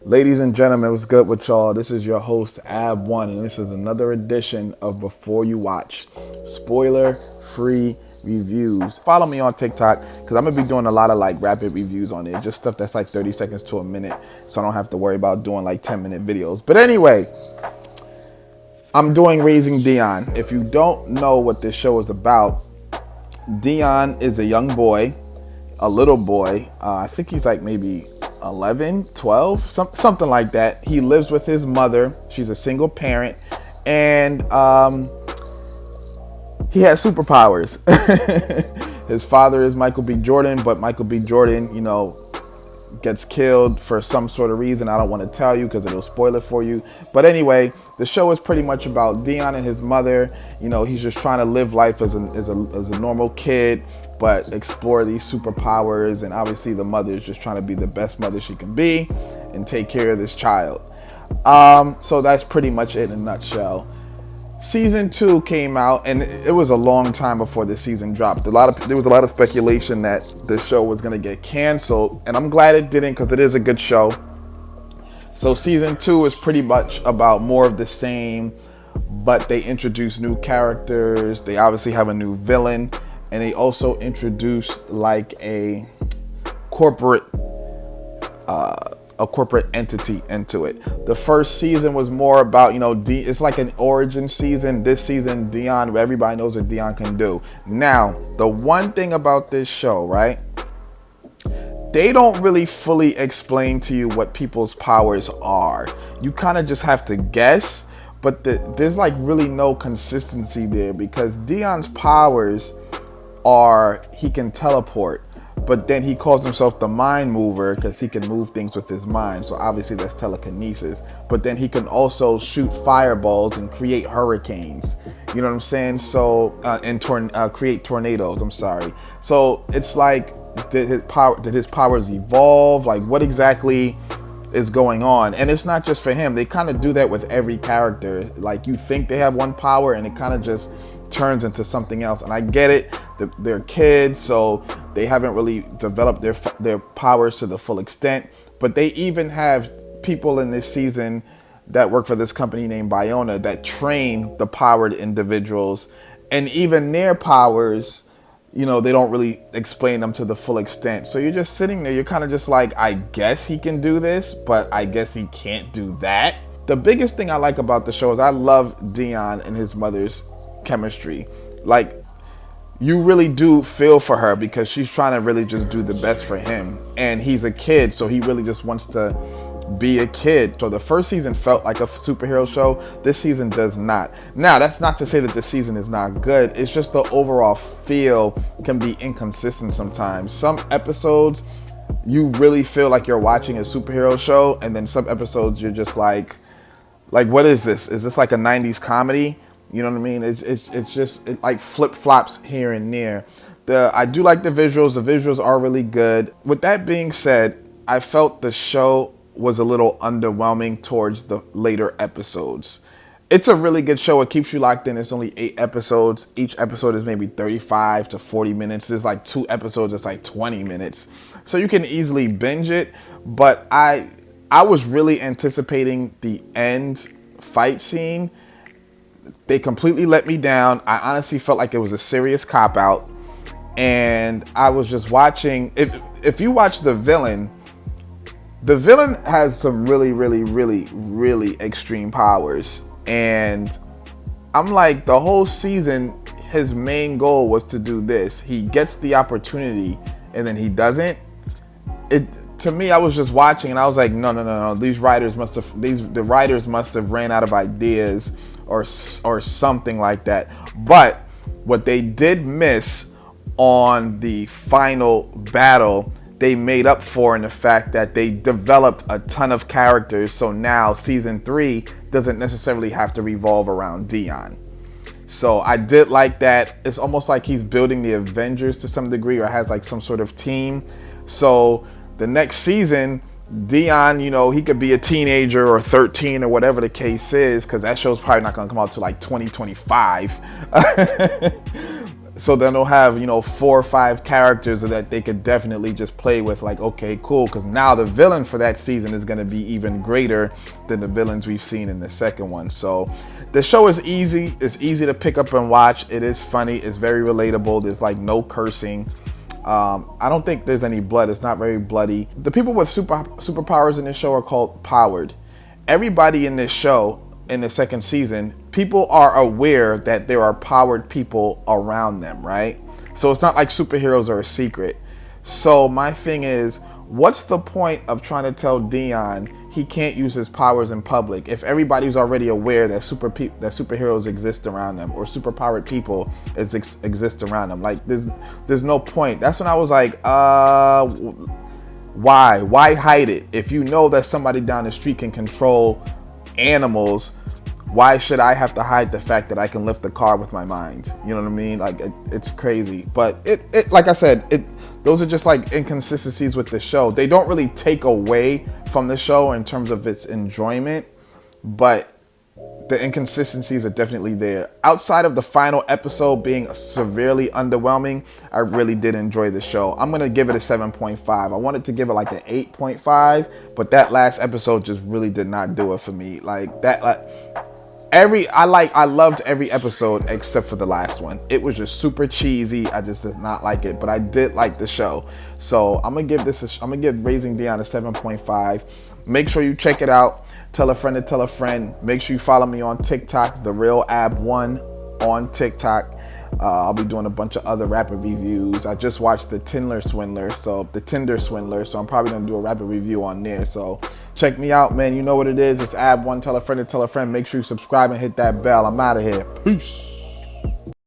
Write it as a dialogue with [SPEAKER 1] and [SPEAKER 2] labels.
[SPEAKER 1] Ladies and gentlemen, what's good with y'all? This is your host, Abwon, and this is another edition of Before You Watch, spoiler-free reviews. Follow me on TikTok, because I'm going to be doing a lot of like rapid reviews on it, just stuff that's like 30 seconds to a minute, so I don't have to worry about doing like 10-minute videos. But anyway, I'm doing Raising Dion. If you don't know what this show is about, Dion is a young boy, a little boy. I think he's like maybe 11, 12, something like that. He lives with his mother. She's a single parent, and he has superpowers. His father is Michael B. Jordan, but Michael B. Jordan, gets killed for some sort of reason. I don't want to tell you because it'll spoil it for you. But anyway, the show is pretty much about Dion and his mother. He's just trying to live life as a normal kid, but explore these superpowers. And obviously the mother is just trying to be the best mother she can be and take care of this child. So that's pretty much it in a nutshell. Season 2 came out, and it was a long time before the season dropped. There was a lot of speculation that the show was going to get canceled, and I'm glad it didn't, because it is a good show. So season 2 is pretty much about more of the same, but they introduce new characters. They obviously have a new villain, and they also introduced like a corporate entity into it. The first season was more about, it's like an origin season. This season, Dion, everybody knows what Dion can do. Now, the one thing about this show, right? They don't really fully explain to you what people's powers are. You kind of just have to guess, but there's like really no consistency there, because Dion's powers are he can teleport. But then he calls himself the mind mover because he can move things with his mind. So obviously that's telekinesis. But then he can also shoot fireballs and create hurricanes. You know what I'm saying? So create tornadoes. I'm sorry. So it's like, did his powers evolve? Like, what exactly is going on? And it's not just for him. They kind of do that with every character. Like, you think they have one power and it kind of just turns into something else. And I get it. They're kids, so they haven't really developed their powers to the full extent. But they even have people in this season that work for this company named Dion that train the powered individuals. And even their powers, they don't really explain them to the full extent. So you're just sitting there, you're kind of just like, I guess he can do this, but I guess he can't do that. The biggest thing I like about the show is I love Dion and his mother's chemistry. Like, you really do feel for her, because she's trying to really just do the best for him. And he's a kid, so he really just wants to be a kid. So the first season felt like a superhero show. This season does not. Now, that's not to say that the season is not good. It's just the overall feel can be inconsistent sometimes. Some episodes, you really feel like you're watching a superhero show. And then some episodes, you're just like, what is this? Is this like a 90s comedy? You know what I mean? It like flip-flops here and there. I do like the visuals. The visuals are really good. With that being said, I felt the show was a little underwhelming towards the later episodes. It's a really good show. It keeps you locked in. It's only 8 episodes. Each episode is maybe 35 to 40 minutes. There's like 2 episodes that's like 20 minutes. So you can easily binge it. But I was really anticipating the end fight scene. They completely let me down. I honestly felt like it was a serious cop-out. And I was just watching. If you watch the villain has some really, really, really, really extreme powers. And I'm like, the whole season, his main goal was to do this. He gets the opportunity and then he doesn't. To me, I was just watching and I was like, no. The writers must have ran out of ideas or something like that. But what they did miss on the final battle, they made up for in the fact that they developed a ton of characters. So now season 3 doesn't necessarily have to revolve around Dion. So I did like that. It's almost like he's building the Avengers to some degree, or has like some sort of team. So the next season, Dion, you know, he could be a teenager or 13 or whatever the case is, because that show's probably not going to come out till like 2025. So then they'll have, you know, 4 or 5 characters that they could definitely just play with. Like, okay, cool, because now the villain for that season is going to be even greater than the villains we've seen in the second one. So the show is easy. It's easy to pick up and watch. It is funny. It's very relatable. There's like no cursing. I don't think there's any blood. It's not very bloody. The people with superpowers in this show are called powered. Everybody in this show, in the second season, people are aware that there are powered people around them, right? So it's not like superheroes are a secret. So my thing is, what's the point of trying to tell Dion he can't use his powers in public if everybody's already aware that superheroes exist around them, or superpowered people exist around them? Like, there's no point. That's when I was like, why hide it? If you know that somebody down the street can control animals, why should I have to hide the fact that I can lift the car with my mind? You know what I mean? Like, it's crazy. But it like I said, those are just like inconsistencies with the show. They don't really take away from the show in terms of its enjoyment, but the inconsistencies are definitely there. Outside of the final episode being severely underwhelming, I really did enjoy the show. I'm gonna give it a 7.5. I wanted to give it like an 8.5, but that last episode just really did not do it for me. Like that, I loved every episode except for the last one. It was just super cheesy. I just did not like it, but I did like the show. So I'm gonna give Raising Dion a 7.5. Make sure you check it out. Tell a friend to tell a friend. Make sure you follow me on TikTok, The Real Abwon on TikTok. I'll be doing a bunch of other rapid reviews. I just watched the Tinder Swindler, so I'm probably gonna do a rapid review on there. So check me out, man. You know what it is. It's Abwon. Tell a friend to tell a friend. Make sure you subscribe and hit that bell. I'm out of here. Peace.